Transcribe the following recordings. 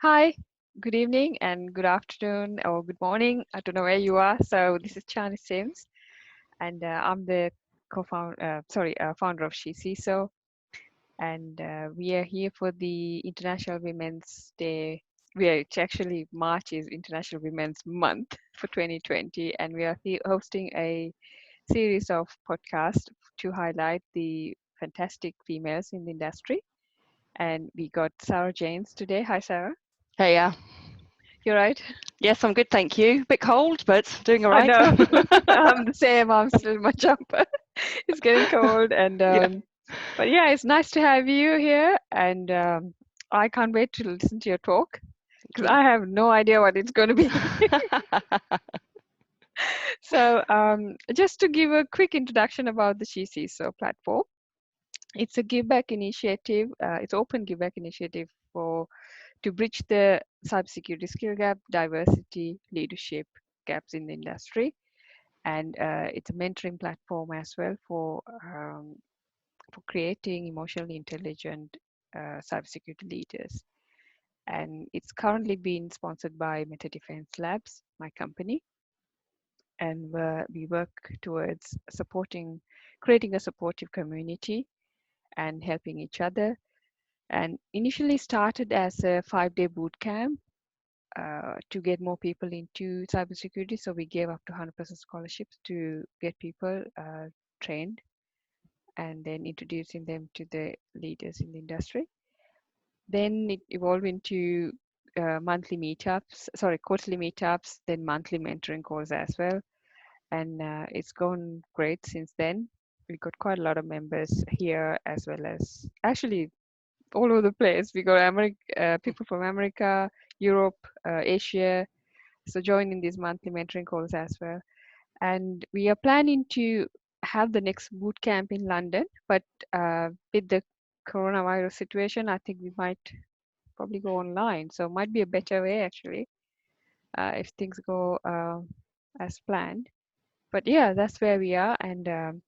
Hi, good evening and good afternoon or good morning. I don't know where you are. So this is Chani Sims, and I'm the founder of CISO, and we are here for the International Women's Day. It's actually March is International Women's Month for 2020, and we are here hosting a series of podcasts to highlight the fantastic females in the industry. And we got Sarah Janes today. Hi, Sarah. Hey, yeah. You're right. Yes, I'm good, thank you. Bit cold, but doing all I right. know. I'm the same. I'm still in my jumper. It's getting cold, and Yeah. but yeah, it's nice to have you here, and I can't wait to listen to your talk because Thank I have no idea what it's going to be. you. So, just to give a quick introduction about the CISO platform, it's a give back initiative. It's open give back initiative for to bridge the cybersecurity skill gap, diversity, leadership gaps in the industry, and it's a mentoring platform as well for creating emotionally intelligent cybersecurity leaders. And it's currently being sponsored by Meta Defense Labs, my company, and we work towards creating a supportive community and helping each other. And initially started as a 5-day boot camp to get more people into cybersecurity. So we gave up to 100% scholarships to get people trained and then introducing them to the leaders in the industry. Then it evolved into quarterly meetups, then monthly mentoring calls as well. And it's gone great since then. We got quite a lot of members here as well as actually all over the place. We got people from America, Europe, Asia. So joining these monthly mentoring calls as well. And we are planning to have the next boot camp in London, but with the coronavirus situation, I think we might probably go online. So it might be a better way actually if things go as planned. But yeah, that's where we are. And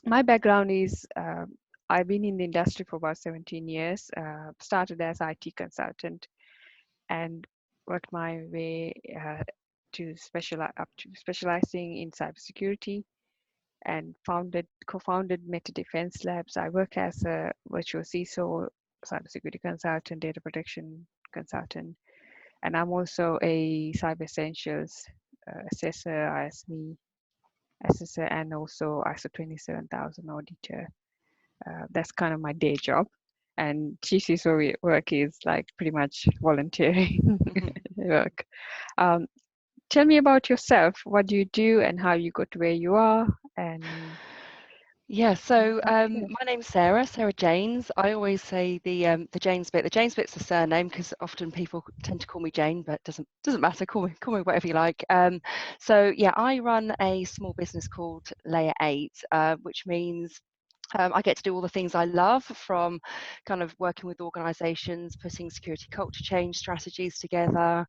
my background is I've been in the industry for about 17 years. Started as IT consultant and worked my way to specializing in cybersecurity and co-founded Meta Defense Labs. I work as a virtual CISO, cybersecurity consultant, data protection consultant, and I'm also a Cyber Essentials assessor, ISME assessor, and also ISO 27000 auditor. That's kind of my day job. And CISO work is like pretty much volunteering work. Um, Tell me about yourself. What do you do and how you got to where you are? And Yeah, so okay. my name's Sarah Janes. I always say the Janes bit. The Janes bit's the surname because often people tend to call me Jane, but doesn't matter. Call me whatever you like. So yeah, I run a small business called Layer 8, which means I get to do all the things I love, from kind of working with organisations, putting security culture change strategies together,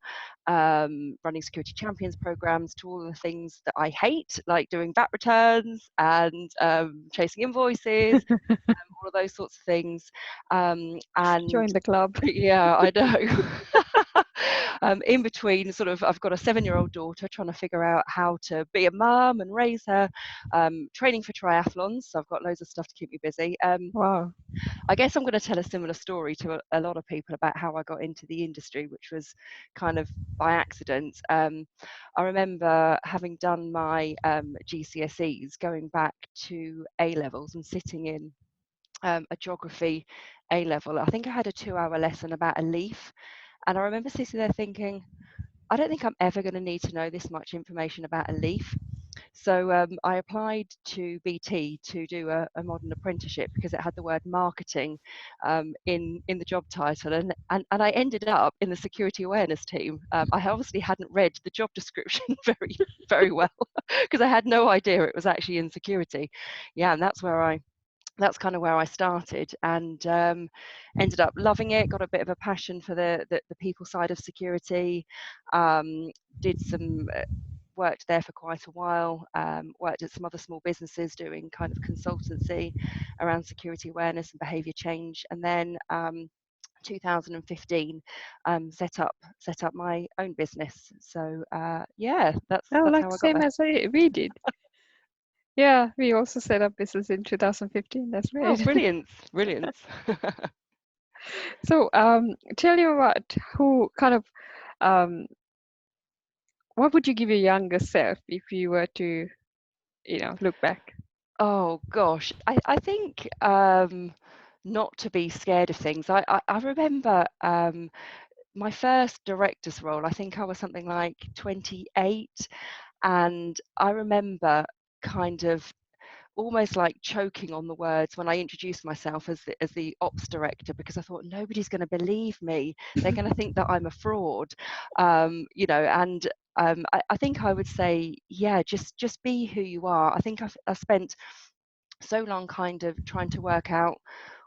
running security champions programs, to all the things that I hate, like doing VAT returns and chasing invoices, all of those sorts of things. And Join the club. yeah, I know. In between, sort of, I've got a 7-year-old daughter trying to figure out how to be a mum and raise her, training for triathlons. So I've got loads of stuff to keep me busy. Wow. I guess I'm going to tell a similar story to a lot of people about how I got into the industry, which was kind of by accident. I remember having done my GCSEs, going back to A levels and sitting in a geography A level. I think I had a 2-hour lesson about a leaf. And I remember sitting there thinking, I don't think I'm ever going to need to know this much information about a leaf. So I applied to BT to do a modern apprenticeship because it had the word marketing in the job title, and I ended up in the security awareness team. I obviously hadn't read the job description very well because I had no idea it was actually in security. Yeah, and that's kind of where I started, and ended up loving it. Got a bit of a passion for the people side of security. Did some worked there for quite a while. Worked at some other small businesses doing kind of consultancy around security awareness and behaviour change, and then 2015, set up my own business. So yeah, Oh, that's like how I got same there. as we did. Yeah, we also set up business in 2015. That's Oh, great. brilliant, brilliant. So, tell you about who kind of, um, what would you give your younger self if you were to, look back? Oh gosh, I think not to be scared of things. I remember my first director's role. I think I was something like 28, and I remember kind of almost like choking on the words when I introduced myself as the ops director, because I thought nobody's going to believe me. They're going to think that I'm a fraud, And I think I would say, yeah, just be who you are. I think I spent so long kind of trying to work out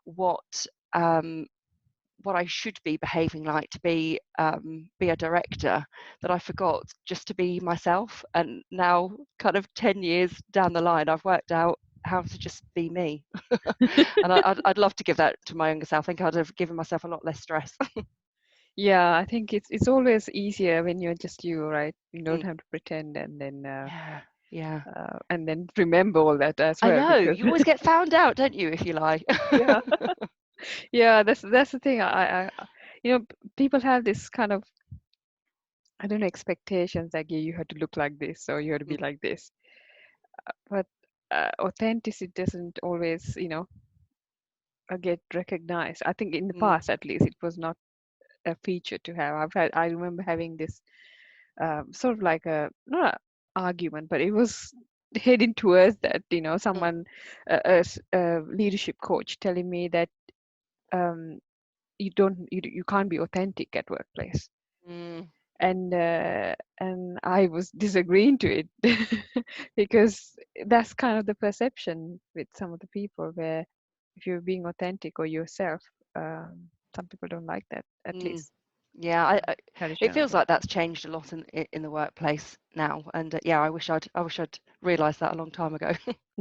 what um, what I should be behaving like to be a director, that I forgot just to be myself. And now, kind of 10 years down the line, I've worked out how to just be me. And I'd love to give that to my younger self. I think I'd have given myself a lot less stress. Yeah, I think it's always easier when you're just you, right? You don't Mm, have to pretend yeah, yeah. and then remember all that as I well know. because You always get found out, don't you, if you lie? yeah, yeah, that's the thing. People have this kind of, I don't know, expectations like, yeah, you have to look like this or you have to be Mm, like this. But authenticity doesn't always, get recognized. I think in the mm, past, at least, it was not a feature to have. I remember having this sort of like a not a argument, but it was heading towards that. mm, Someone, a leadership coach, telling me that um, you can't be authentic at workplace, mm, and I was disagreeing to it because that's kind of the perception with some of the people where if you're being authentic or yourself, some people don't like that, at mm. least Yeah, it traditional feels work. like that's changed a lot in the workplace now, and yeah, I wish I'd realised that a long time ago.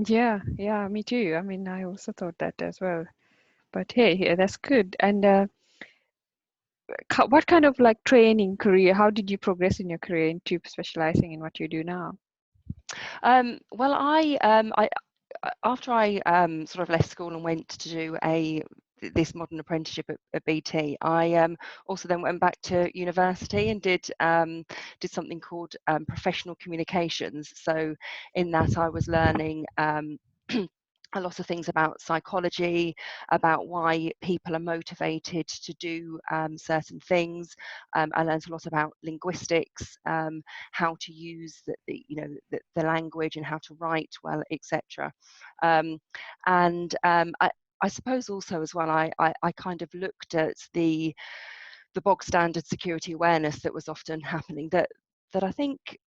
Yeah, yeah, me too. I mean, I also thought that as well. But hey, yeah, that's good. And what kind of like training career? How did you progress in your career into specializing in what you do now? Well, I after I sort of left school and went to do this modern apprenticeship at BT, I also then went back to university and did something called professional communications. So in that, I was learning a lot of things about psychology, about why people are motivated to do certain things. I learned a lot about linguistics, how to use the language and how to write well, etc. Um, and I suppose also as well, I kind of looked at the bog standard security awareness that was often happening, that I think,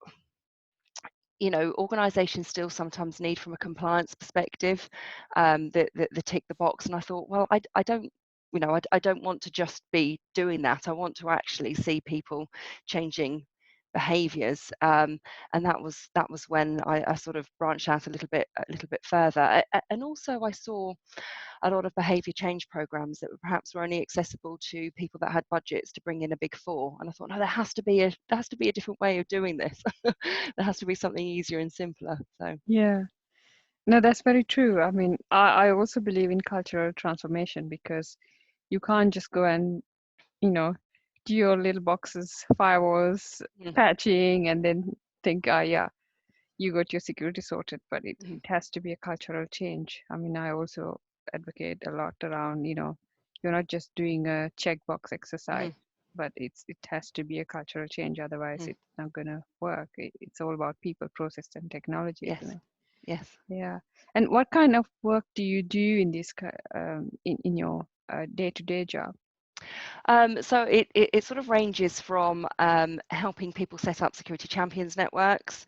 organizations still sometimes need from a compliance perspective, the tick the box. And I thought, well, I don't, I don't want to just be doing that. I want to actually see people changing behaviors, and that was when I sort of branched out a little bit further. And also I saw a lot of behaviour change programs that were perhaps were only accessible to people that had budgets to bring in a big four. And I thought, no, there has to be a different way of doing this. There has to be something easier and simpler. So Yeah. No, that's very true. I mean, I also believe in cultural transformation because you can't just go and, you know, do your little boxes, firewalls, mm, patching, and then think, yeah, you got your security sorted. But it mm, has to be a cultural change. I mean, I also advocate a lot around, you're not just doing a checkbox exercise, mm, but it has to be a cultural change. Otherwise, mm. it's not gonna work. It's all about people, process, and technology, isn't Yes, it? yes. Yeah. And what kind of work do you do in in your day-to-day job? So it sort of ranges from helping people set up security champions networks.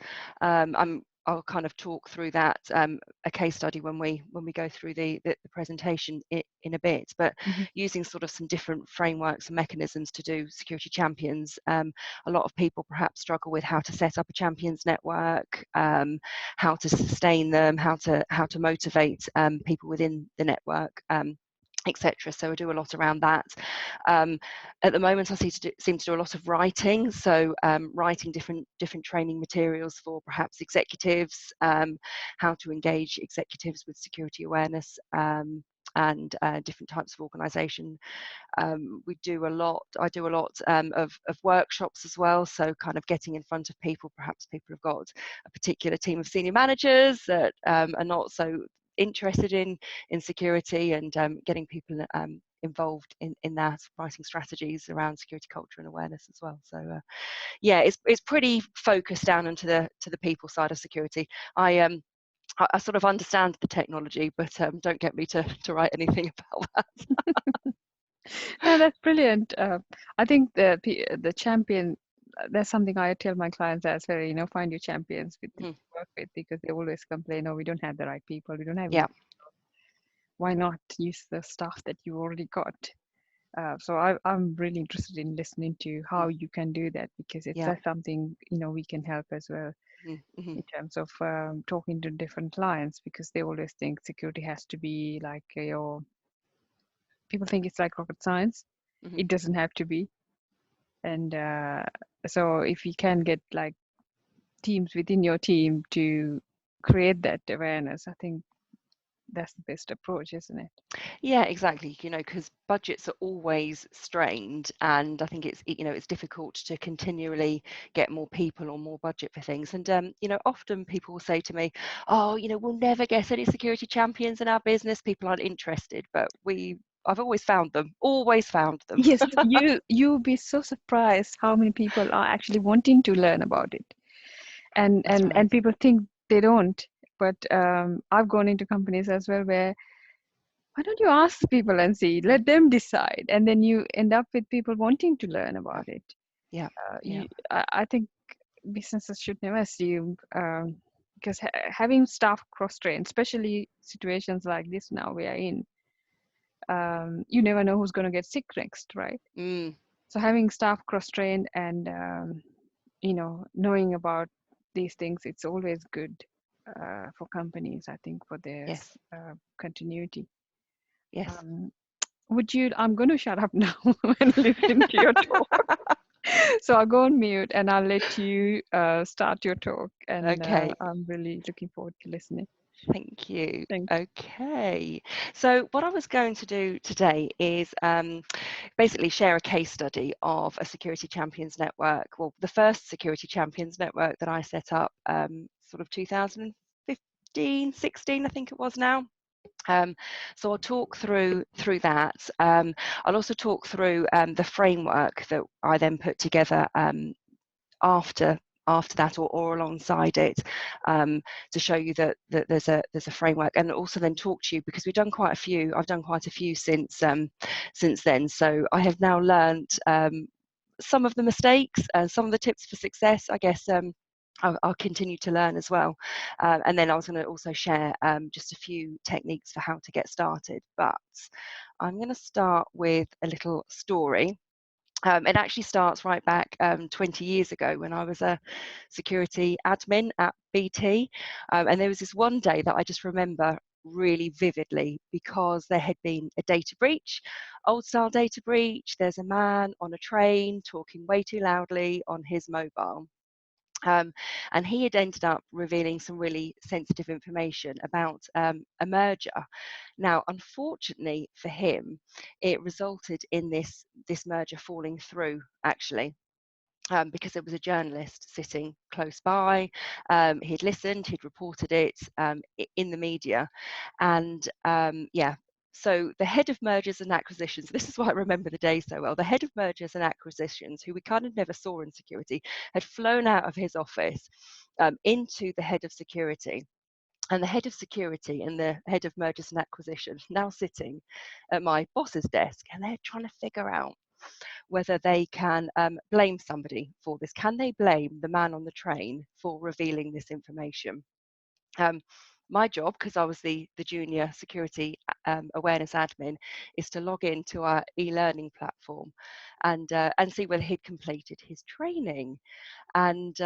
I'll kind of talk through that, a case study when we go through the presentation in a bit, but Mhm. using sort of some different frameworks and mechanisms to do security champions. A lot of people perhaps struggle with how to set up a champions network, how to sustain them, how to motivate people within the network. etc. So I do a lot around that. At the moment, I seem to do a lot of writing, so writing different training materials for perhaps executives, how to engage executives with security awareness, and different types of organisation. We do a lot. I do a lot of workshops as well. So kind of getting in front of people. Perhaps people have got a particular team of senior managers that are not so interested in security, and getting people involved in that, writing strategies around security culture and awareness as well. So yeah, it's pretty focused down into the people side of security. I sort of understand the technology, but don't get me to write anything about that. No, that's brilliant. I think the champion, that's something I tell my clients as well, you know, find your champions with to work with, because they always complain, oh, we don't have the right people, we don't have Yeah. enough. Why not use the stuff that you already got? So I'm really interested in listening to how you can do that, because it's Yeah. that's something, you know, we can help as well Mm-hmm. in terms of talking to different clients, because they always think security has to be like your, people think it's like rocket science. Mm-hmm. It doesn't have to be. And so if you can get like teams within your team to create that awareness, I think that's the best approach, isn't it? Yeah, exactly. You know, because budgets are always strained, and I think it's difficult to continually get more people or more budget for things. And often people will say to me, "Oh, we'll never get any security champions in our business. People aren't interested." But I've always found them. Always found them. Yes, you'll be so surprised how many people are actually wanting to learn about it, and That's right. people think they don't. But I've gone into companies as well where, why don't you ask people and see, let them decide, and then you end up with people wanting to learn Yeah. about it. Yeah. Yeah. I think businesses should never assume, because having staff cross-trained, especially situations like this now we are in, you never know who's going to get sick next, right? Mm, So having staff cross-trained and knowing about these things, it's always good for companies, I think, for their yes. continuity. Yes. Um, I'm going to shut up now and listen to your talk. So I'll go on mute and I'll let you start your talk. And Okay. I'm really looking forward to listening. Thank you. Thanks. Okay. So what I was going to do today is basically share a case study of a Security Champions Network. Well, the first Security Champions Network that I set up, sort of 2015, 16, I think it was now. So I'll talk through that. I'll also talk through the framework that I then put together after that, or alongside it, to show you that there's a framework, and also then talk to you, because I've done quite a few since then. So I have now learned some of the mistakes and some of the tips for success, I guess. I'll continue to learn as well, and then I was going to also share just a few techniques for how to get started. But I'm going to start with a little story. It actually starts right back 20 years ago, when I was a security admin at BT. And there was this one day that I just remember really vividly, because there had been a data breach, old style data breach. There's a man on a train talking way too loudly on his mobile. And he had ended up revealing some really sensitive information about a merger. Now, unfortunately for him, it resulted in this merger falling through, actually. Because there was a journalist sitting close by. He'd listened, he'd reported it in the media, and yeah. So the head of mergers and acquisitions, this is why I remember the day so well, the head of mergers and acquisitions, who we kind of never saw in security, had flown out of his office into the head of security. And the head of security and the head of mergers and acquisitions now sitting at my boss's desk, and they're trying to figure out whether they can blame somebody for this. Can they blame the man on the train for revealing this information? Um, my job, because I was the junior security awareness admin, is to log into our e-learning platform and see whether he'd completed his training. And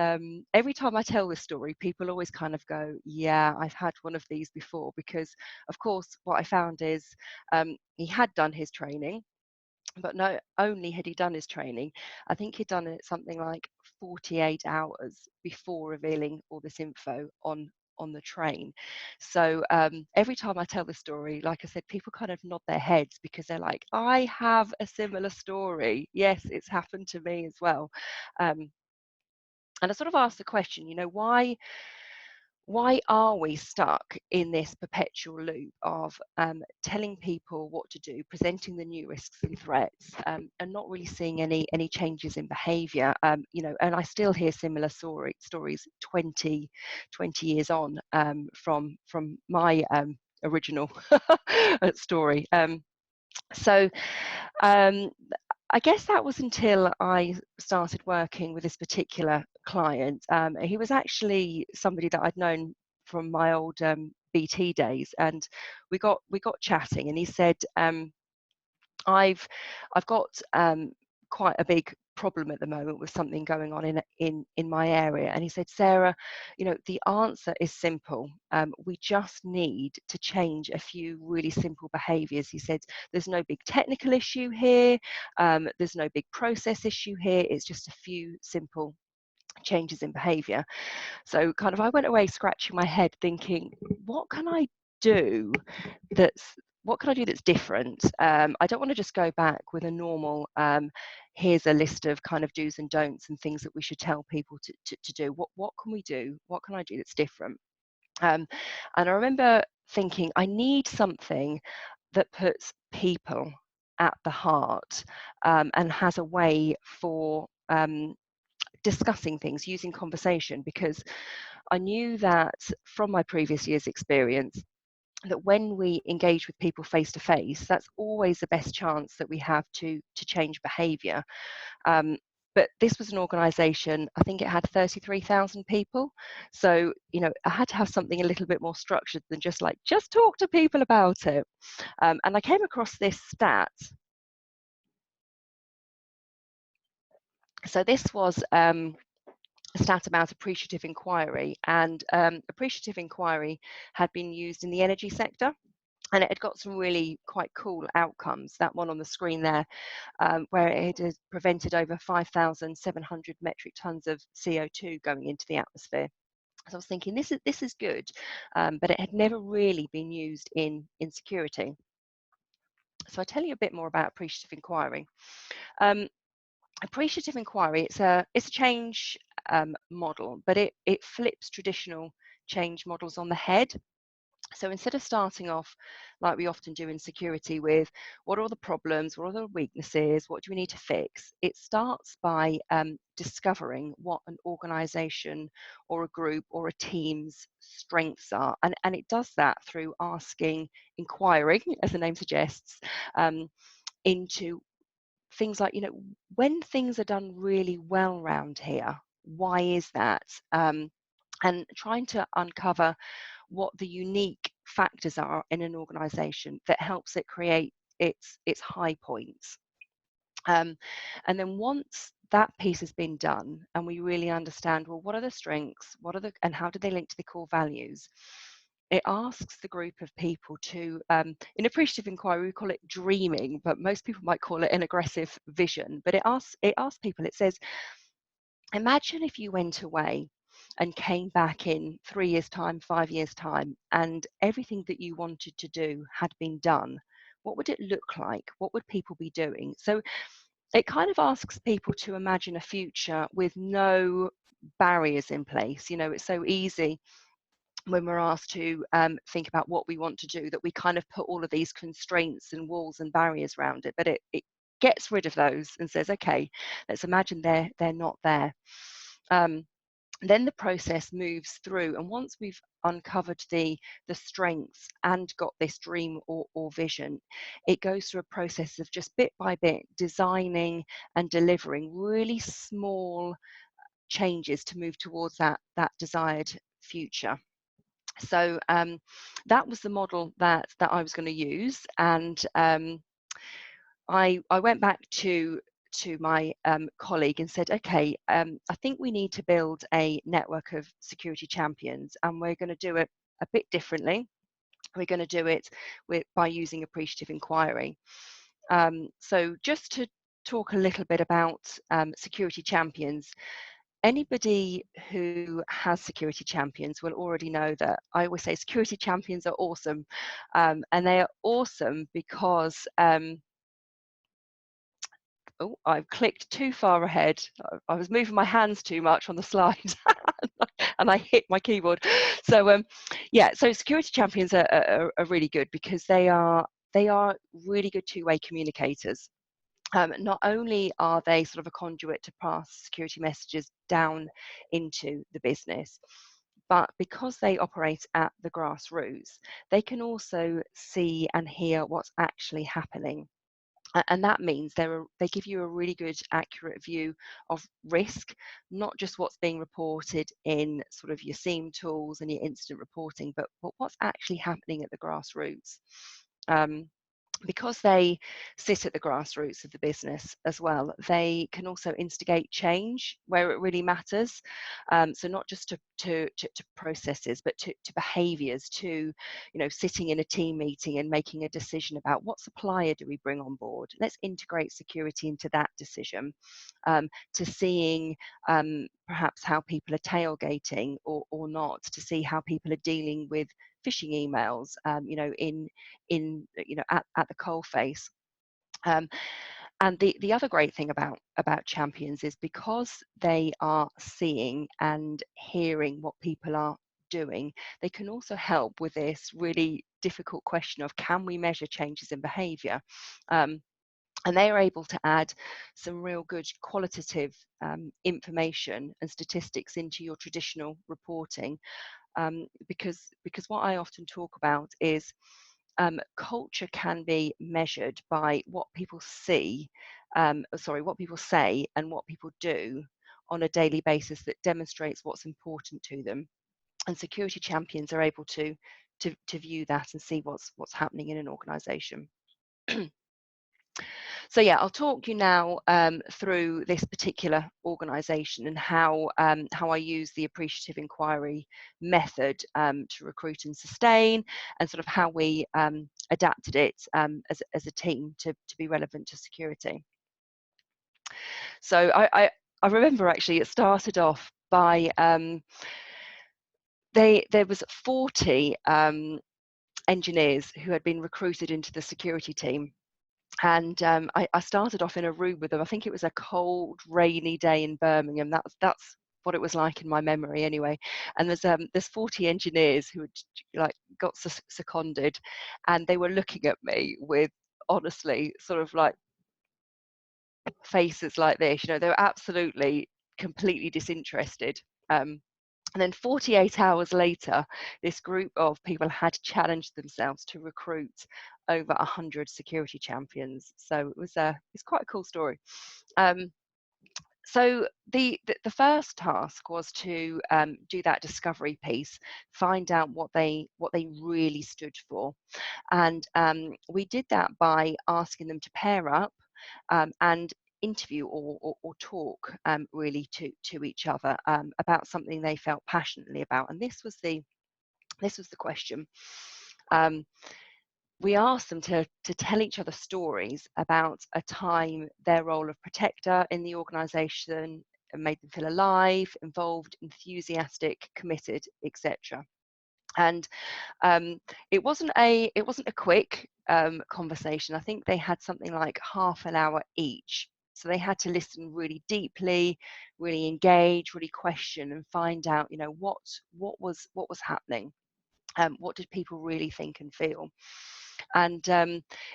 every time I tell this story, people always kind of go, yeah, I've had one of these before, because of course what I found is he had done his training. But not only had he done his training, I think he'd done it something like 48 hours before revealing all this info on the train. So every time I tell the story, like I said, people kind of nod their heads, because they're like, I have a similar story. Yes, it's happened to me as well. And I sort of asked the question, why are we stuck in this perpetual loop of telling people what to do, presenting the new risks and threats, and not really seeing any changes in behaviour? And I still hear similar stories 20 years on from my original story. So I guess that was until I started working with this particular client. He was actually somebody that I'd known from my old BT days, and we got chatting, and he said, I've got quite a big problem at the moment with something going on in my area. And he said, Sarah, the answer is simple. We just need to change a few really simple behaviours. He said, there's no big technical issue here. There's no big process issue here. It's just a few simple changes in behaviour. So kind of I went away scratching my head thinking, what can I do that's different? I don't want to just go back with a normal here's a list of kind of do's and don'ts and things that we should tell people to do. What can we do? What can I do that's different? And I remember thinking, I need something that puts people at the heart, and has a way for discussing things, using conversation, because I knew that from my previous year's experience that when we engage with people face to face, that's always the best chance that we have to change behaviour. But this was an organisation, I think it had 33,000 people. So, I had to have something a little bit more structured than just talk to people about it. And I came across this stat. So this was a stat about appreciative inquiry, and appreciative inquiry had been used in the energy sector, and it had got some really quite cool outcomes. That one on the screen there, where it had prevented over 5,700 metric tons of CO2 going into the atmosphere. So I was thinking, this is good, but it had never really been used in security. So I'll tell you a bit more about appreciative inquiry. Appreciative inquiry, it's a change model, but it flips traditional change models on the head. So instead of starting off like we often do in security with what are all the problems, what are the weaknesses, what do we need to fix, it starts by discovering what an organisation or a group or a team's strengths are. And it does that through inquiring, as the name suggests, into things like, when things are done really well around here, why is that? And trying to uncover what the unique factors are in an organisation that helps it create its high points. And then once that piece has been done and we really understand, well, what are the strengths, and how do they link to the core values, it asks the group of people to, in appreciative inquiry, we call it dreaming, but most people might call it an aggressive vision. But it asks people, it says, imagine if you went away and came back in 3 years' time, 5 years' time, and everything that you wanted to do had been done. What would it look like? What would people be doing? So it kind of asks people to imagine a future with no barriers in place. It's so easy when we're asked to think about what we want to do that we kind of put all of these constraints and walls and barriers around it, but it gets rid of those and says, okay, let's imagine they're not there. Then the process moves through, and once we've uncovered the strengths and got this dream or vision, it goes through a process of just bit by bit designing and delivering really small changes to move towards that desired future. So that was the model that I was going to use, and I went back to my colleague and said, okay, I think we need to build a network of security champions, and we're going to do it a bit differently. We're going to do it by using Appreciative Inquiry. So just to talk a little bit about security champions, anybody who has security champions will already know that I always say security champions are awesome. And they are awesome because oh, I've clicked too far ahead. I was moving my hands too much on the slide and I hit my keyboard. So yeah, so security champions are really good because they are really good two-way communicators. Not only are they sort of a conduit to pass security messages down into the business, but because they operate at the grassroots, they can also see and hear what's actually happening. And that means they give you a really good, accurate view of risk, not just what's being reported in sort of your SIEM tools and your incident reporting, but what's actually happening at the grassroots. Because they sit at the grassroots of the business as well, they can also instigate change where it really matters. So not just to processes, but to behaviours, to sitting in a team meeting and making a decision about what supplier do we bring on board. Let's integrate security into that decision. To seeing perhaps how people are tailgating or not, to see how people are dealing with phishing emails, at the coalface. And the other great thing about champions is because they are seeing and hearing what people are doing, they can also help with this really difficult question of, can we measure changes in behaviour? And they are able to add some real good qualitative information and statistics into your traditional reporting, because what I often talk about is culture can be measured by what people see, what people say and what people do on a daily basis that demonstrates what's important to them. And security champions are able to view that and see what's happening in an organisation. So yeah, I'll talk you now through this particular organisation and how I use the Appreciative Inquiry method to recruit and sustain, and sort of how we adapted it as a team to be relevant to security. So I remember actually it started off by there was 40 engineers who had been recruited into the security team. And I started off in a room with them. I think it was a cold, rainy day in Birmingham. That's what it was like in my memory, anyway. And there's 40 engineers who had got seconded, and they were looking at me with, honestly, sort of like faces like this. They were absolutely, completely disinterested. And then 48 hours later, this group of people had challenged themselves to recruit over 100 security champions. So it's quite a cool story. So the first task was to do that discovery piece, find out what they really stood for, and we did that by asking them to pair up and interview or talk really to each other about something they felt passionately about. And this was the question. We asked them to tell each other stories about a time their role of protector in the organisation made them feel alive, involved, enthusiastic, committed, etc. And it wasn't a quick conversation. I think they had something like half an hour each. So they had to listen really deeply, really engage, really question, and find out, what was happening. What did people really think and feel? And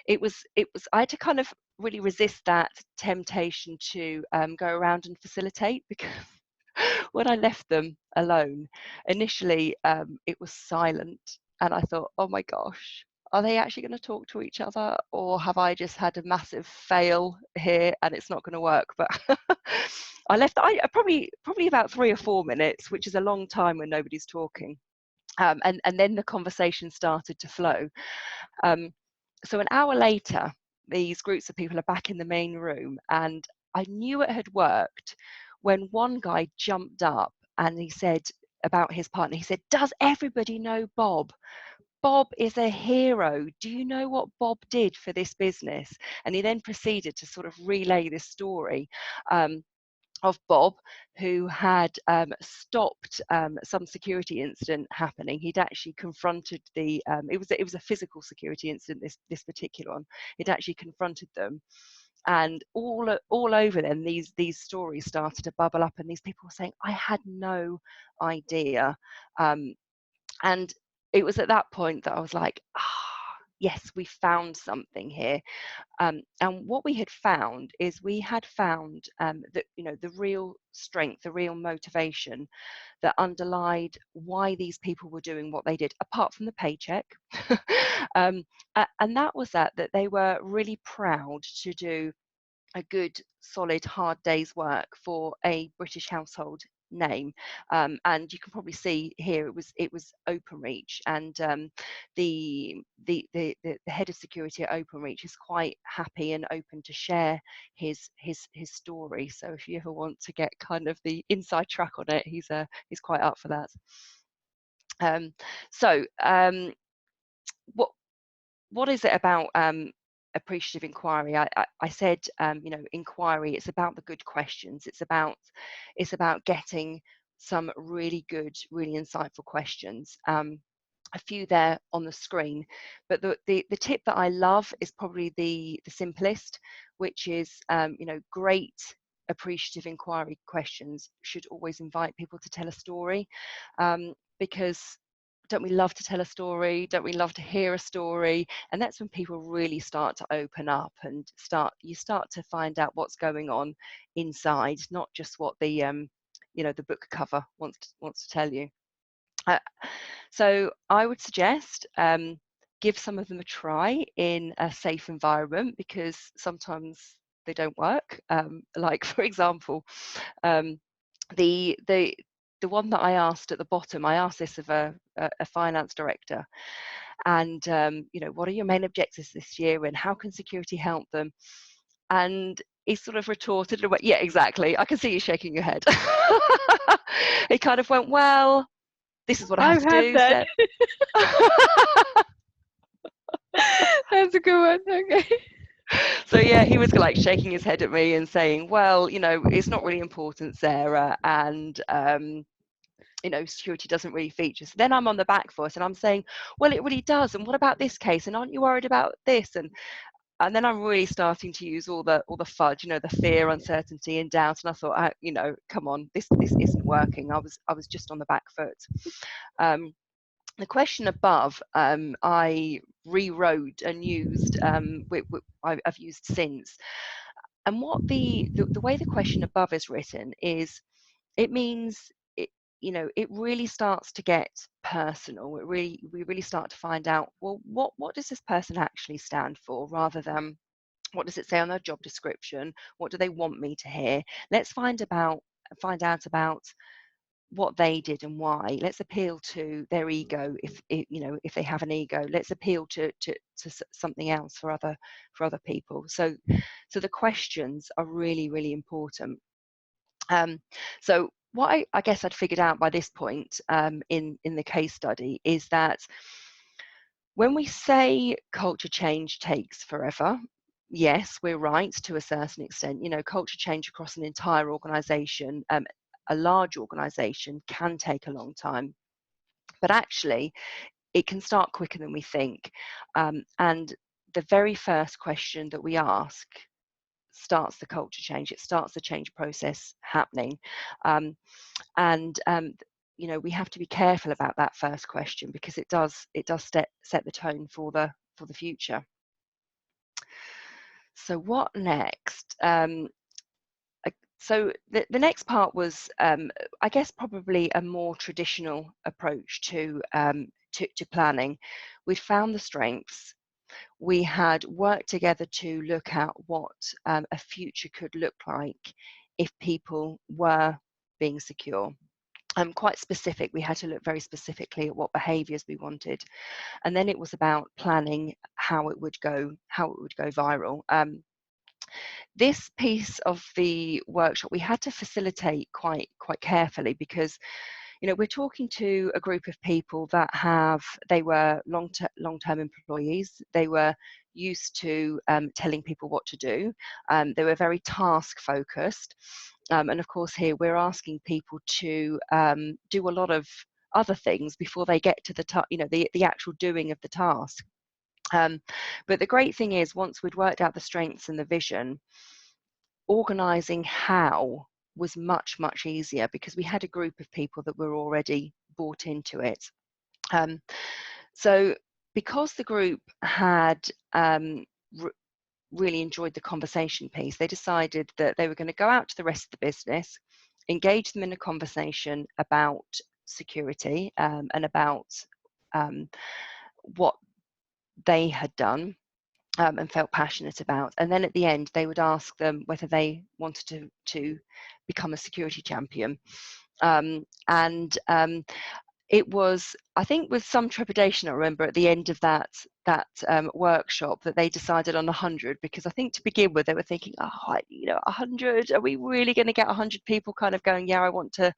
it was I had to kind of really resist that temptation to go around and facilitate, because when I left them alone, initially it was silent, and I thought, oh my gosh, are they actually going to talk to each other, or have I just had a massive fail here and it's not going to work? But I left probably about 3 or 4 minutes, which is a long time when nobody's talking. And then the conversation started to flow. So an hour later, these groups of people are back in the main room, and I knew it had worked when one guy jumped up and he said about his partner, he said, "Does everybody know Bob? Bob is a hero. Do you know what Bob did for this business?" And he then proceeded to sort of relay this story. Of Bob, who had stopped some security incident happening. He'd actually confronted the. It was a physical security incident. This particular one. He'd actually confronted them, and all over them these stories started to bubble up, and these people were saying, "I had no idea," and it was at that point that I was like, "Ah, yes, we found something here." And what we had found is we had found that, you know, the real strength, the real motivation that underlied why these people were doing what they did, apart from the paycheck. And that was that they were really proud to do a good, solid, hard day's work for a British household name. And you can probably see here it was Openreach, and the head of security at Openreach is quite happy and open to share his story. So if you ever want to get kind of the inside track on it, he's quite up for that. So what is it about appreciative inquiry? I said, you know, inquiry, it's about the good questions. It's about getting some really good, really insightful questions. A few there on the screen, but the tip that I love is probably the simplest, which is, you know, great appreciative inquiry questions should always invite people to tell a story, because don't we love to tell a story? Don't we love to hear a story? And that's when people really start to open up and you start to find out what's going on inside, not just what the you know, the book cover wants to tell you. So I would suggest give some of them a try in a safe environment, because sometimes they don't work. Like, for example, the one that I asked at the bottom, I asked this of a finance director, and you know, what are your main objectives this year, and how can security help them? And he sort of retorted and went, "Yeah, exactly. I can see you shaking your head." He kind of went, "Well, this is what I have I've to had do." that. So That's a good one. Okay. so yeah, he was like shaking his head at me and saying, "Well, you know, it's not really important, Sarah, and you know, security doesn't really feature." So then I'm on the back foot and I'm saying, "Well, it really does. And what about this case? And aren't you worried about this?" And then I'm really starting to use all the fudge, you know, the fear, uncertainty, and doubt. And I thought, you know, come on, this isn't working. I was just on the back foot. The question above, I rewrote and used, I've used since. And what the way the question above is written is, it means it, you know, it really starts to get personal. We really start to find out, well, what does this person actually stand for, rather than what does it say on their job description? What do they want me to hear? Let's find out about what they did and why. Let's appeal to their ego, if you know, if they have an ego. Let's appeal to something else for other people. So the questions are really, really important. So what I guess I'd figured out by this point, in the case study, is that when we say culture change takes forever, yes, we're right to a certain extent. You know, culture change across an entire organization, a large organization, can take a long time. But actually, it can start quicker than we think. And the very first question that we ask starts the culture change. It starts the change process happening. And you know, we have to be careful about that first question, because it does set the tone for the future. So what next? So the next part was, I guess, probably a more traditional approach to planning. We'd found the strengths. We had worked together to look at what a future could look like if people were being secure. quite specific. We had to look very specifically at what behaviours we wanted, and then it was about planning how it would go viral. This piece of the workshop we had to facilitate quite carefully, because we're talking to a group of people that they were long-term employees. They were used to telling people what to do. They were very task focused, and of course here we're asking people to do a lot of other things before they get to the actual doing of the task. But the great thing is, once we'd worked out the strengths and the vision, organising how was much easier, because we had a group of people that were already bought into it. So because the group had really enjoyed the conversation piece, they decided that they were going to go out to the rest of the business, engage them in a conversation about security, and about what they had done and felt passionate about. And then at the end, they would ask them whether they wanted to become a security champion. It was, I think, with some trepidation, I remember at the end of that workshop, that they decided on 100, because I think to begin with they were thinking, 100, are we really going to get 100 people kind of going, yeah, I want to,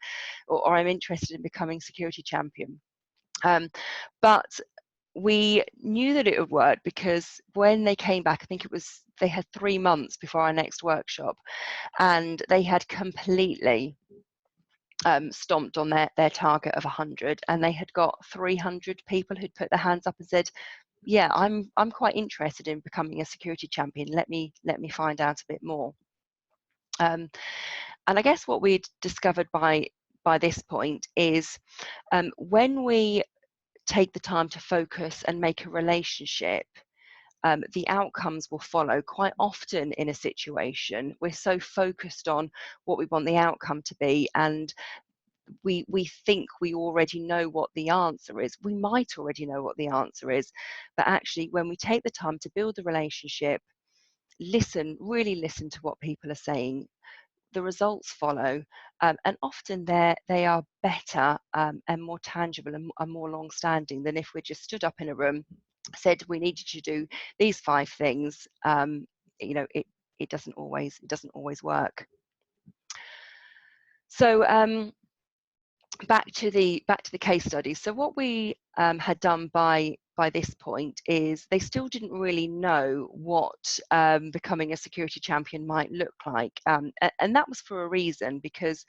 or I'm interested in becoming security champion. But we knew that it would work, because when they came back, I think they had 3 months before our next workshop, and they had completely stomped on their target of 100, and they had got 300 people who'd put their hands up and said, yeah, I'm quite interested in becoming a security champion. Let me find out a bit more. And I guess what we'd discovered by this point is, when we take the time to focus and make a relationship, the outcomes will follow. Quite often in a situation, we're so focused on what we want the outcome to be, and we think we already know what the answer is. We might already know what the answer is, but actually when we take the time to build a relationship, really listen to what people are saying, the results follow, and often they are better and more tangible and more long-standing than if we just stood up in a room, said we need you to do these 5 things. It doesn't always work. So back to the case study. So what we had done by this point is, they still didn't really know what becoming a security champion might look like, and that was for a reason, because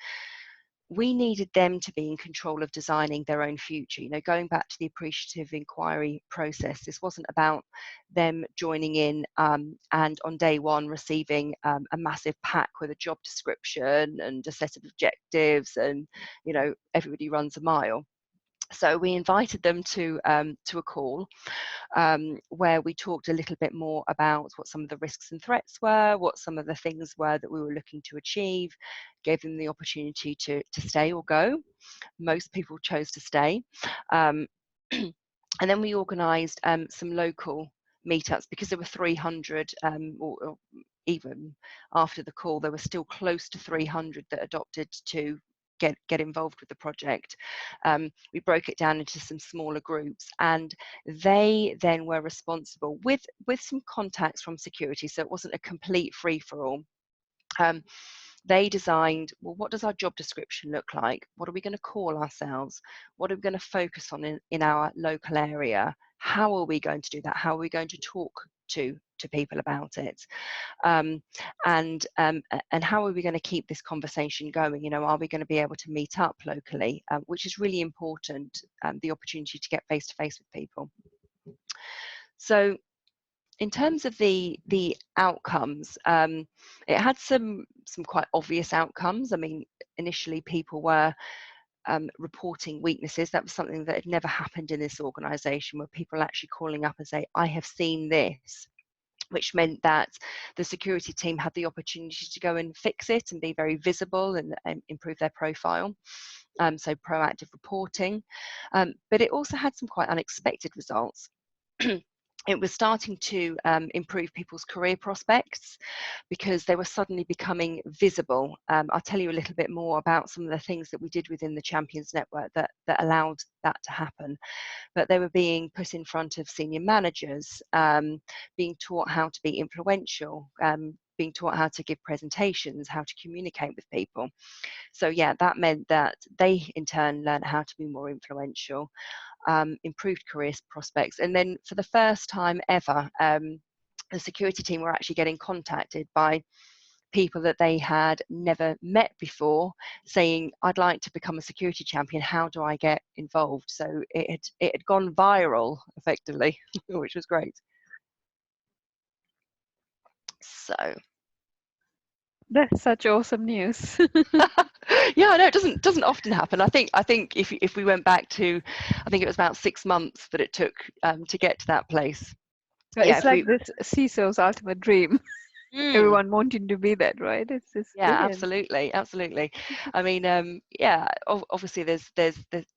we needed them to be in control of designing their own future. Going back to the Appreciative Inquiry process, this wasn't about them joining in and on day one receiving a massive pack with a job description and a set of objectives, and everybody runs a mile. So we invited them to a call where we talked a little bit more about what some of the risks and threats were, what some of the things were that we were looking to achieve, gave them the opportunity to stay or go. Most people chose to stay. And then we organised some local meetups, because there were 300, or even after the call, there were still close to 300 that adopted to get involved with the project. We broke it down into some smaller groups, and they then were responsible with some contacts from security, so it wasn't a complete free-for-all. They designed, well, what does our job description look like? What are we going to call ourselves? What are we going to focus on in our local area? How are we going to do that? How are we going to talk to people about it? And how are we going to keep this conversation going? Are we going to be able to meet up locally, which is really important, the opportunity to get face-to-face with people. So in terms of the outcomes, it had some quite obvious outcomes. I mean, initially people were reporting weaknesses. That was something that had never happened in this organisation, where people are actually calling up and say, I have seen this, which meant that the security team had the opportunity to go and fix it and be very visible and improve their profile. So proactive reporting. But it also had some quite unexpected results. it was starting to improve people's career prospects because they were suddenly becoming visible. I'll tell you a little bit more about some of the things that we did within the Champions Network that allowed that to happen. But they were being put in front of senior managers, being taught how to be influential, being taught how to give presentations, how to communicate with people. So yeah, that meant that they in turn learned how to be more influential, improved career prospects. And then for the first time ever, the security team were actually getting contacted by people that they had never met before, saying, I'd like to become a security champion, how do I get involved? So it had gone viral effectively, which was great. So That's such awesome news. yeah, I know it doesn't often happen. I think if we went back to, I think it was about 6 months that it took to get to that place. Yeah, It's if like we this CISO's ultimate dream. mm, Everyone wanting to be that, right? It's yeah, brilliant. absolutely. I mean, yeah, obviously there's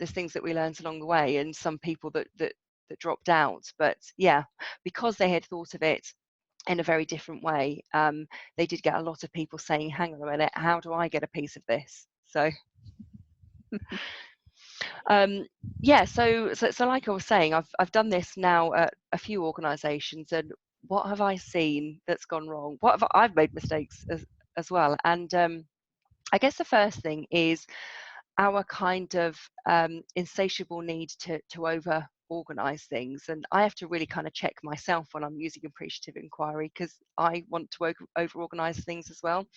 things that we learned along the way, and some people that dropped out. But yeah, because they had thought of it in a very different way, they did get a lot of people saying, "Hang on a minute, how do I get a piece of this?" So. Yeah, so like I was saying, I've done this now at a few organisations, and what have I seen that's gone wrong? What have I've made mistakes as well? And I guess the first thing is our kind of insatiable need to over organize things, and I have to really kind of check myself when I'm using appreciative inquiry, because I want to over organize things as well.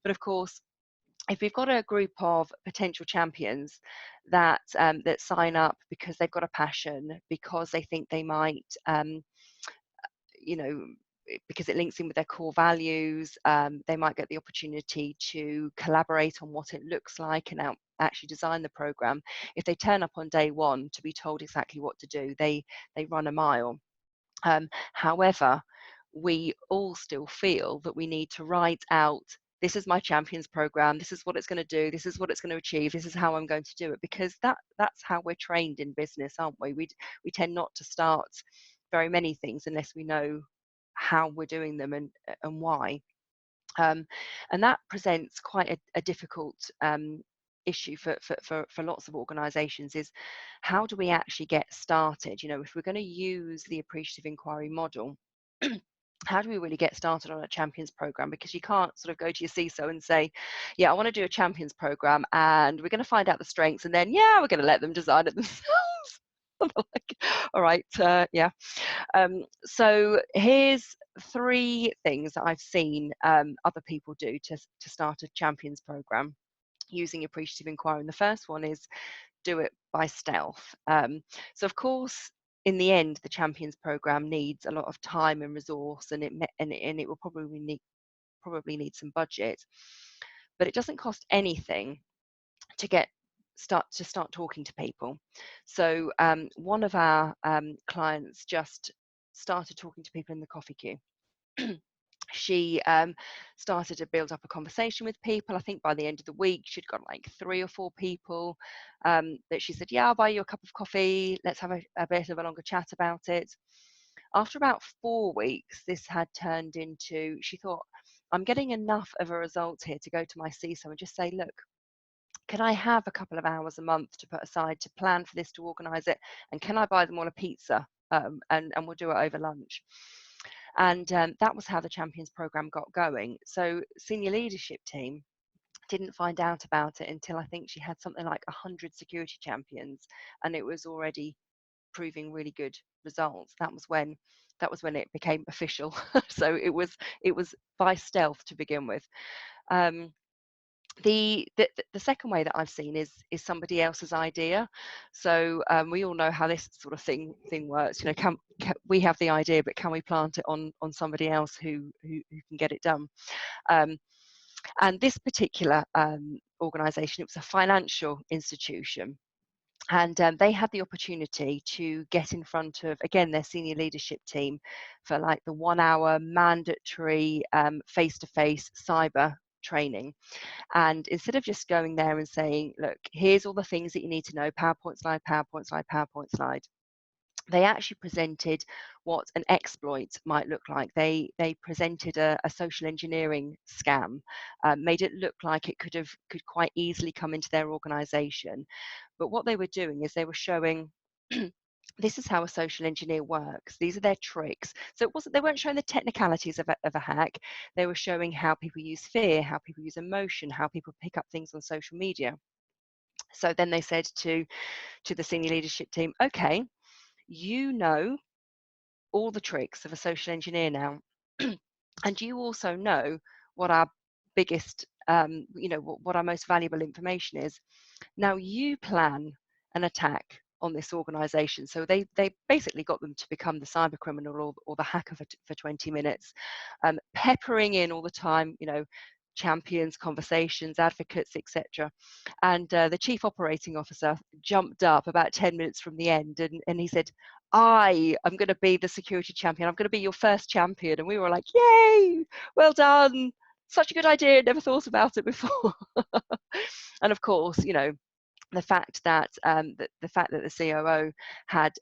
But of course, if we've got a group of potential champions that that sign up because they've got a passion, because they think they might you know, because it links in with their core values, they might get the opportunity to collaborate on what it looks like and actually design the program. If they turn up on day one to be told exactly what to do, they run a mile. However, we all still feel that we need to write out, this is my champions program, this is what it's going to do, this is what it's going to achieve, this is how I'm going to do it, because that's how we're trained in business, aren't we? We tend not to start very many things unless we know how we're doing them and why. And that presents quite a difficult issue for lots of organisations, is how do we actually get started? You know, if we're going to use the appreciative inquiry model, how do we really get started on a champions program? Because you can't sort of go to your CISO and say, yeah, I want to do a champions program and we're going to find out the strengths, and then yeah, we're going to let them design it themselves. Like, all right, yeah. So here's 3 things that I've seen other people do to start a champions program using appreciative inquiry. And the first one is do it by stealth. So of course, in the end, the champions program needs a lot of time and resource, and it will probably need some budget, but it doesn't cost anything to start talking to people. So one of our clients just started talking to people in the coffee queue. She started to build up a conversation with people. I think by the end of the week, she'd got like 3 or 4 people that she said, yeah, I'll buy you a cup of coffee. Let's have a bit of a longer chat about it. After about 4 weeks, this had turned into, she thought, I'm getting enough of a result here to go to my CISO and just say, look, can I have a couple of hours a month to put aside to plan for this, to organise it? And can I buy them all a pizza? And we'll do it over lunch. And that was how the Champions program got going. So senior leadership team didn't find out about it until I think she had something like 100 security champions, and it was already proving really good results. That was when it became official. So it was by stealth to begin with. Um, the second way that I've seen is somebody else's idea. So we all know how this sort of thing works. You know, can we have the idea, but can we plant it on somebody else who can get it done? And this particular organisation, it was a financial institution. And they had the opportunity to get in front of, again, their senior leadership team for like the 1-hour mandatory face-to-face cyber training. And instead of just going there and saying, look, here's all the things that you need to know, PowerPoint slide, PowerPoint slide, PowerPoint slide, they actually presented what an exploit might look like. They presented a social engineering scam, made it look like it could quite easily come into their organization. But what they were doing is they were showing this is how a social engineer works. These are their tricks. So they weren't showing the technicalities of a hack. They were showing how people use fear, how people use emotion, how people pick up things on social media. So then they said to the senior leadership team, okay, you know all the tricks of a social engineer now. And you also know what our biggest, what our most valuable information is. Now you plan an attack on this organization. So they basically got them to become the cyber criminal or the hacker for 20 minutes, peppering in all the time, champions, conversations, advocates, etc. And the chief operating officer jumped up about 10 minutes from the end, and he said, I'm going to be the security champion. I'm going to be your first champion. And we were like, yay, well done. Such a good idea. Never thought about it before. And of course, the fact that the COO had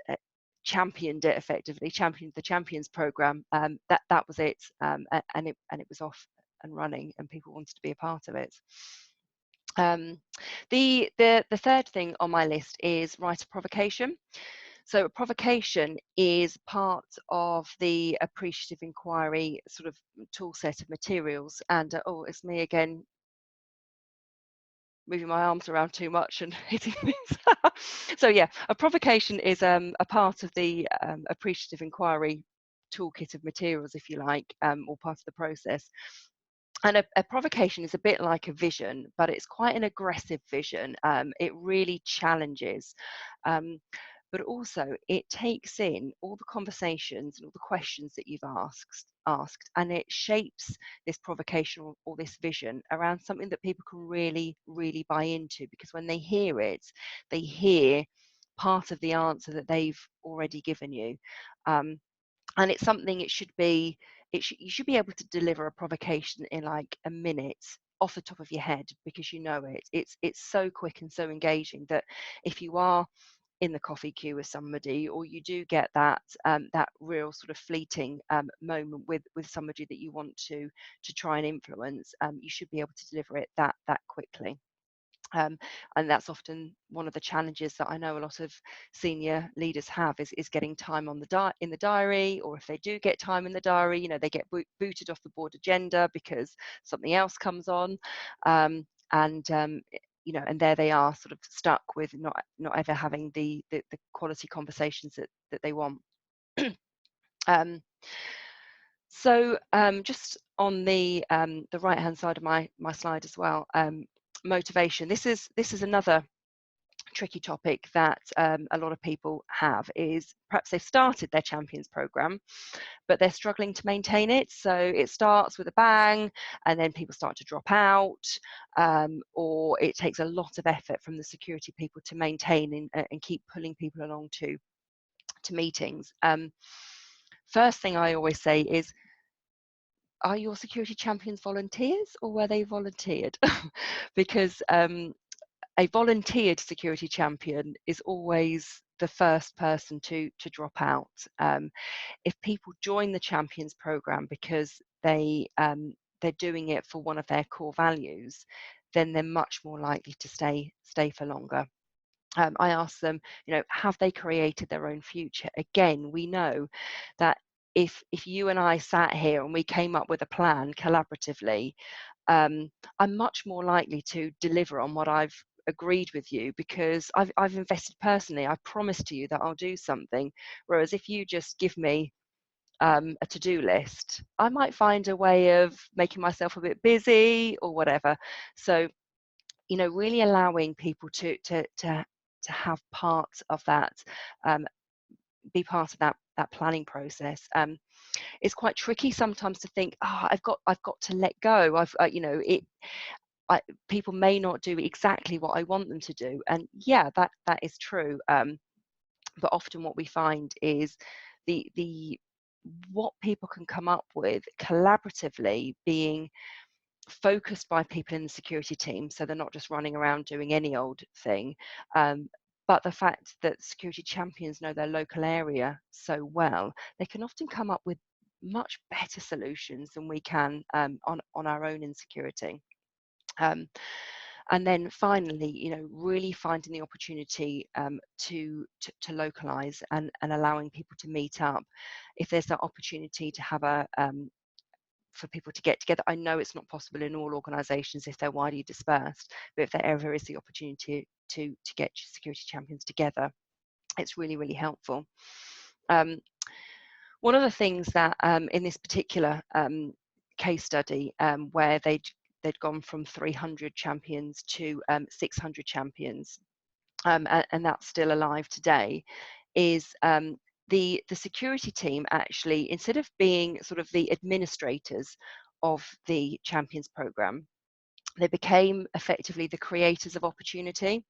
championed it effectively, championed the champions program, that was it, and it was off and running, and people wanted to be a part of it. The third thing on my list is write a provocation. So a provocation is part of the Appreciative Inquiry sort of tool set of materials. And oh, it's me again, moving my arms around too much and hitting things. So yeah, a provocation is a part of the Appreciative Inquiry toolkit of materials, if you like, or part of the process. And a provocation is a bit like a vision, but it's quite an aggressive vision. It really challenges, but also it takes in all the conversations and all the questions that you've asked, and it shapes this provocation or this vision around something that people can really, really buy into, because when they hear it, they hear part of the answer that they've already given you. And it's something you should be able to deliver a provocation in like a minute off the top of your head, because you know it's so quick and so engaging that if you are in the coffee queue with somebody, or you do get that real sort of fleeting moment with somebody that you want to try and influence, you should be able to deliver it that quickly. And that's often one of the challenges that I know a lot of senior leaders have is getting time on in the diary, or if they do get time in the diary, they get booted off the board agenda because something else comes on, and there they are, sort of stuck with not ever having the quality conversations that they want. So just on the right hand side of my slide as well, motivation. This is another tricky topic that a lot of people have, is perhaps they've started their champions program, but they're struggling to maintain it. So it starts with a bang, and then people start to drop out, or it takes a lot of effort from the security people to maintain and keep pulling people along to meetings. First thing I always say is, are your security champions volunteers, or were they volunteered? Because a volunteered security champion is always the first person to drop out. If people join the champions program because they're doing it for one of their core values, then they're much more likely to stay for longer. I ask them, have they created their own future? Again, we know that if you and I sat here and we came up with a plan collaboratively, I'm much more likely to deliver on what I've agreed with you, because I've invested personally. I promised to you that I'll do something. Whereas if you just give me a to-do list, I might find a way of making myself a bit busy or whatever. So, really allowing people to have part of that, be part of that planning process. It's quite tricky sometimes to think, I've got to let go. People may not do exactly what I want them to do, and yeah, that is true. But often what we find is the what people can come up with collaboratively, being focused by people in the security team, so they're not just running around doing any old thing, But the fact that security champions know their local area so well, they can often come up with much better solutions than we can on our own insecurity. And then finally, really finding the opportunity to localize and allowing people to meet up. If there's that opportunity to have for people to get together, I know it's not possible in all organisations if they're widely dispersed, but if there ever is the opportunity to get security champions together, it's really, really helpful. One of the things that in this particular case study, where they'd gone from 300 champions to 600 champions, and that's still alive today, is the security team actually, instead of being sort of the administrators of the champions program, they became effectively the creators of opportunity.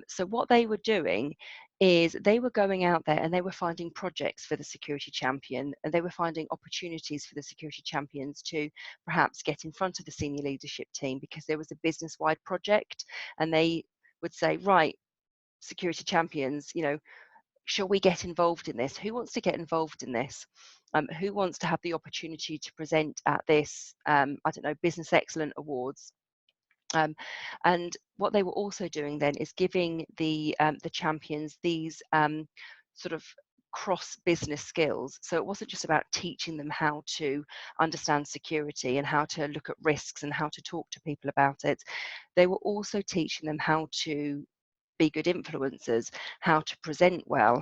So what they were doing is they were going out there and they were finding projects for the security champion, and they were finding opportunities for the security champions to perhaps get in front of the senior leadership team, because there was a business-wide project, and they would say, right, security champions, shall we get involved in this? Who wants to get involved in this? Who wants to have the opportunity to present at this, I don't know, Business Excellence Awards? And what they were also doing then is giving the champions these sort of cross-business skills. So it wasn't just about teaching them how to understand security and how to look at risks and how to talk to people about it. They were also teaching them how to be good influencers, how to present well.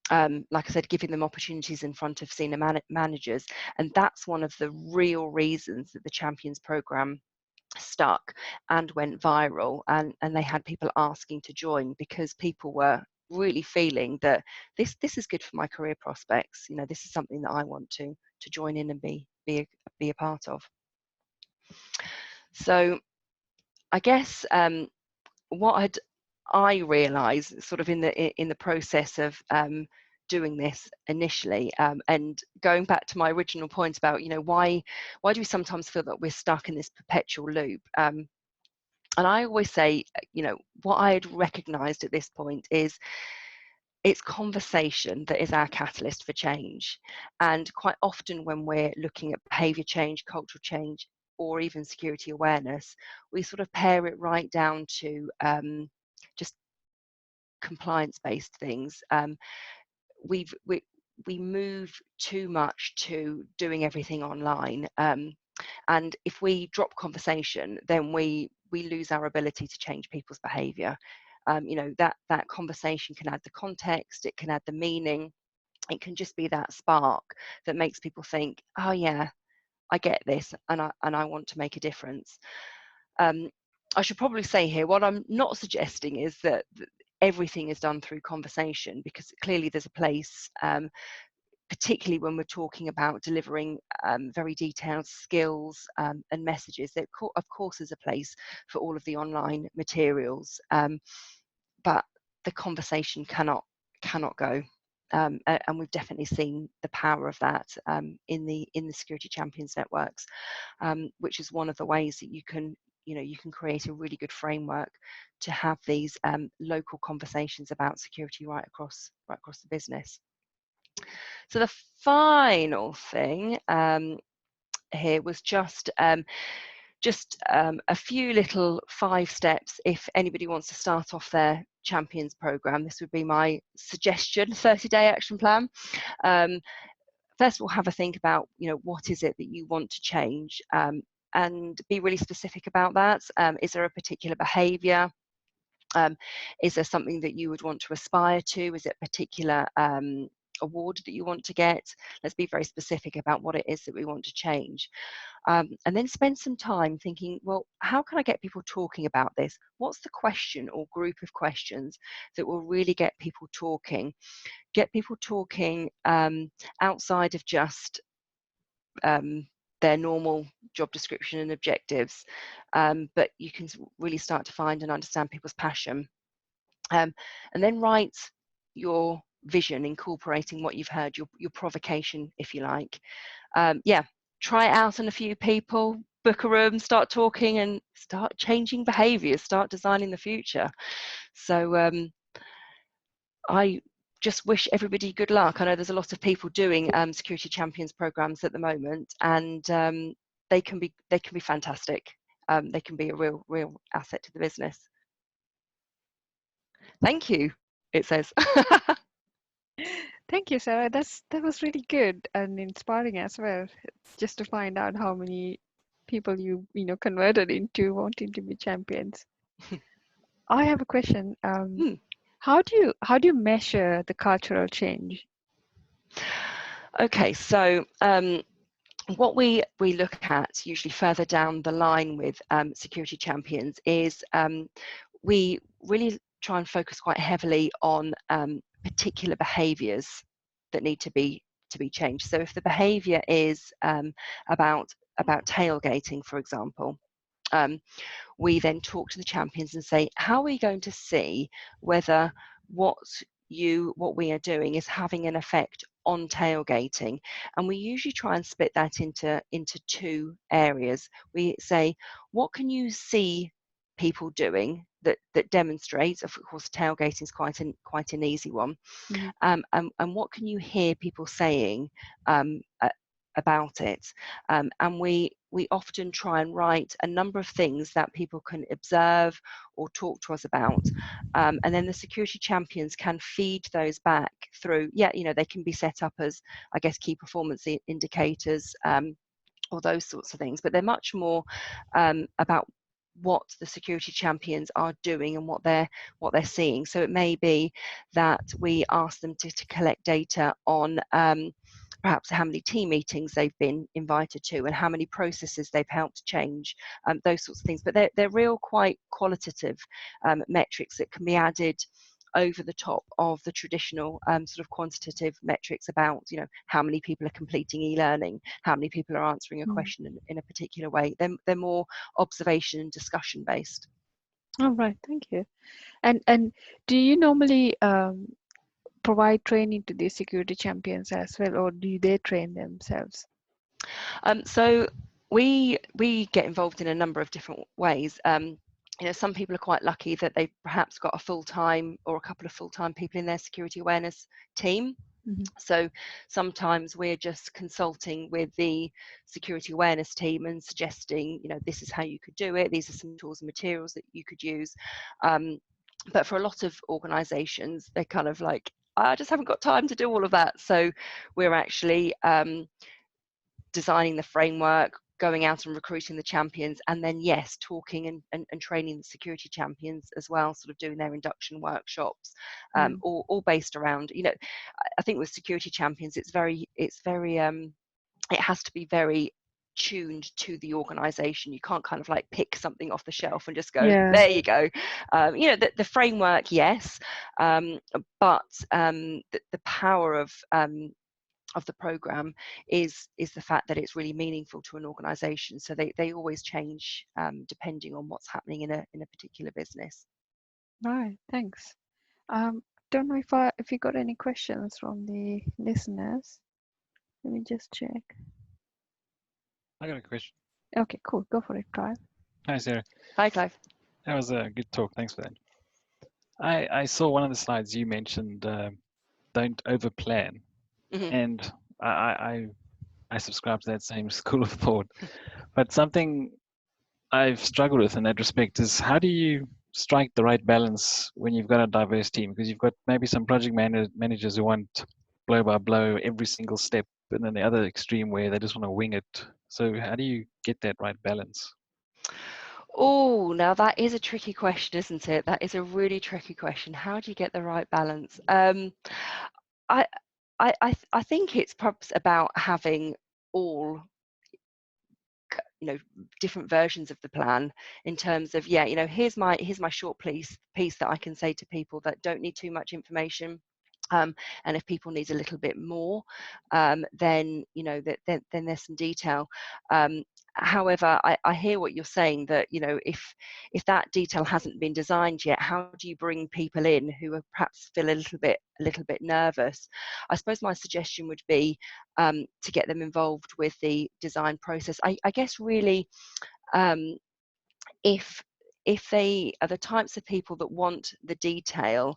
Like I said, giving them opportunities in front of senior managers. And that's one of the real reasons that the Champions Programme stuck and went viral, and they had people asking to join, because people were really feeling that this is good for my career prospects. This is something that I want to join in and be a part of. So I guess what I realized sort of in the process of doing this initially, and going back to my original point about why do we sometimes feel that we're stuck in this perpetual loop, and I always say, what I had recognized at this point is it's conversation that is our catalyst for change. And quite often when we're looking at behavior change, cultural change, or even security awareness, we sort of pare it right down to just compliance-based things. We move too much to doing everything online, and if we drop conversation, then we lose our ability to change people's behaviour. That conversation can add the context, it can add the meaning, it can just be that spark that makes people think, oh yeah, I get this, and I want to make a difference. I should probably say here, what I'm not suggesting is that everything is done through conversation, because clearly there's a place, particularly when we're talking about delivering very detailed skills and messages. There, of course, is a place for all of the online materials, but the conversation cannot go. And we've definitely seen the power of that in the Security Champions networks, which is one of the ways that you can create a really good framework to have these local conversations about security right across the business. So the final thing here was just a few little 5 steps if anybody wants to start off their Champions program. This would be my suggestion, 30-day action plan. First of all, have a think about what is it that you want to change, and be really specific about that. Is there a particular behaviour? Is there something that you would want to aspire to? Is it a particular award that you want to get? Let's be very specific about what it is that we want to change. And then spend some time thinking, well, how can I get people talking about this? What's the question or group of questions that will really get people talking? Get people talking outside of just their normal job description and objectives, but you can really start to find and understand people's passion. And then write your vision, incorporating what you've heard, your provocation, if you like. Yeah, try it out on a few people, book a room, start talking, and start changing behaviours, start designing the future. So I just wish everybody good luck. I know there's a lot of people doing security champions programs at the moment, and they can be fantastic. They can be a real asset to the business. Thank you, it says. Thank you, Sarah. That was really good and inspiring as well. Just to find out how many people converted into wanting to be champions. I have a question. How do you measure the cultural change? Okay, so what we look at usually further down the line with security champions is we really try and focus quite heavily on particular behaviours that need to be changed. So if the behaviour is about tailgating, for example, we then talk to the champions and say, how are we going to see whether what we are doing is having an effect on tailgating? And we usually try and split that into two areas. We say, what can you see people doing that demonstrates? Of course, tailgating is quite an easy one. Mm-hmm. And what can you hear people saying about it? And we often try and write a number of things that people can observe or talk to us about, and then the security champions can feed those back through, they can be set up as, I guess, key performance indicators, or those sorts of things, but they're much more about what the security champions are doing and what they're seeing. So it may be that we ask them to collect data on perhaps how many team meetings they've been invited to and how many processes they've helped change, those sorts of things. But they're real quite qualitative metrics that can be added over the top of the traditional sort of quantitative metrics about, how many people are completing e-learning, how many people are answering a question in a particular way. They're more observation and discussion based. All right, thank you. And do you normally provide training to the security champions as well, or do they train themselves? So we get involved in a number of different ways. Some people are quite lucky that they've perhaps got a full-time or a couple of full-time people in their security awareness team. Mm-hmm. So sometimes we're just consulting with the security awareness team and suggesting, this is how you could do it. These are some tools and materials that you could use. But for a lot of organizations, they're kind of like, I just haven't got time to do all of that. So we're actually designing the framework, going out and recruiting the champions, and then talking and training the security champions as well, sort of doing their induction workshops, all based around, I think with security champions, it has to be very tuned to the organization. You can't kind of like pick something off the shelf and just go, there you go. The framework, yes, but the power of the program is the fact that it's really meaningful to an organization. So they always change depending on what's happening in a particular business. Right, thanks. Don't know if you got any questions from the listeners. Let me just check. I got a question. Okay, cool. Go for it, Clive. Hi, Sarah. Hi, Clive. That was a good talk. Thanks for that. I saw one of the slides you mentioned, don't overplan. Mm-hmm. And I subscribe to that same school of thought. But something I've struggled with in that respect is, how do you strike the right balance when you've got a diverse team? Because you've got maybe some project managers who want blow by blow every single step, and then the other extreme where they just want to wing it. So how do you get that right balance? Oh, now that is a tricky question, isn't it? That is a really tricky question. How do you get the right balance? I think it's perhaps about having all different versions of the plan, in terms of, here's my short piece that I can say to people that don't need too much information. And if people need a little bit more, then then there's some detail. However, I hear what you're saying, that if that detail hasn't been designed yet, how do you bring people in who are perhaps feel a little bit nervous? I suppose my suggestion would be to get them involved with the design process. I guess really, if they are the types of people that want the detail,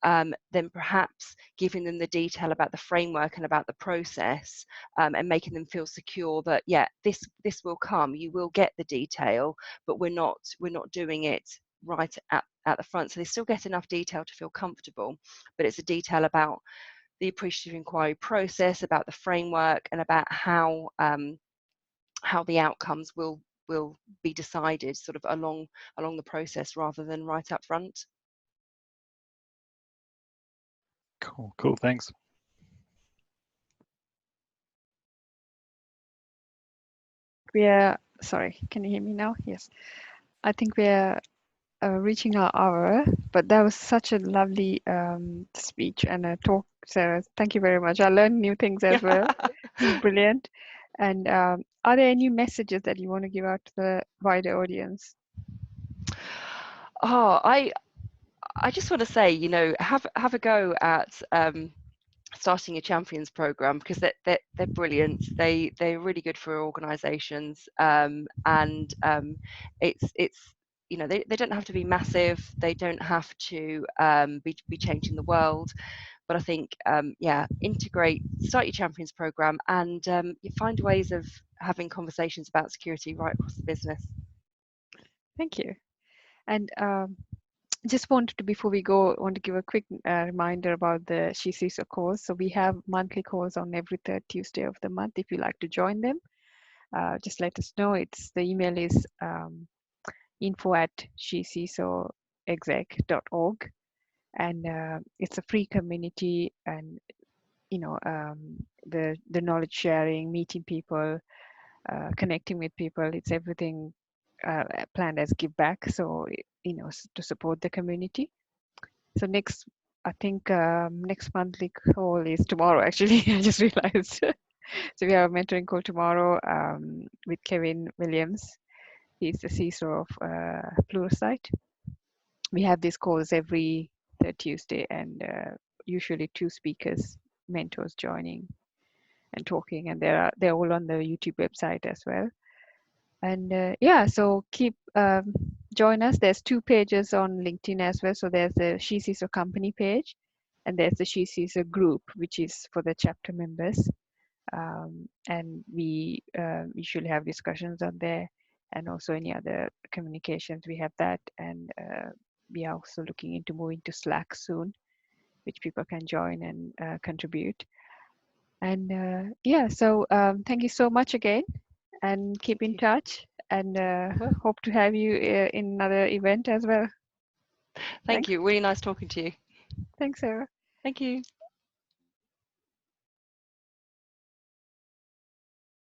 then perhaps giving them the detail about the framework and about the process, and making them feel secure that, yeah, this will come, you will get the detail, but we're not doing it right at the front. So they still get enough detail to feel comfortable, but it's a detail about the appreciative inquiry process, about the framework, and about how the outcomes will be decided sort of along the process rather than right up front. Cool, thanks. Sorry, can you hear me now? Yes. I think we're reaching our hour, but that was such a lovely speech and a talk, Sarah. Thank you very much. I learned new things as well. This is brilliant. And are there any messages that you want to give out to the wider audience? Oh, I just want to say, you know, have a go at starting a champions program, because they're brilliant. They're really good for organisations, and it's you know, they don't have to be massive. They don't have to be changing the world. But I think, yeah, start your champions program, and you find ways of having conversations about security right across the business. Thank you. And just wanted to, before we go, want to give a quick reminder about the CISO course. So we have monthly calls on every third Tuesday of the month. If you'd like to join them, just let us know. The email is info@cisisoexec.org, and it's a free community, and you know, the knowledge sharing, meeting people, connecting with people, it's everything planned as give back, so you know, to support the community. So I think next monthly call is tomorrow, actually. I just realized. So we have a mentoring call tomorrow with Kevin Williams. He's the CISO of Pluralsight. We have these calls every third Tuesday, and usually 2 speakers, mentors joining and talking, and they're all on the YouTube website as well. And yeah, so keep join us. There's 2 pages on LinkedIn as well. So there's the CISO company page, and there's the CISO group, which is for the chapter members. And we usually have discussions on there, and also any other communications, we have that. And we are also looking into moving to Slack soon, which people can join and contribute. And yeah, so thank you so much again, and keep in touch, and hope to have you in another event as well. Thank you. Really nice talking to you. Thanks, Sarah. Thank you.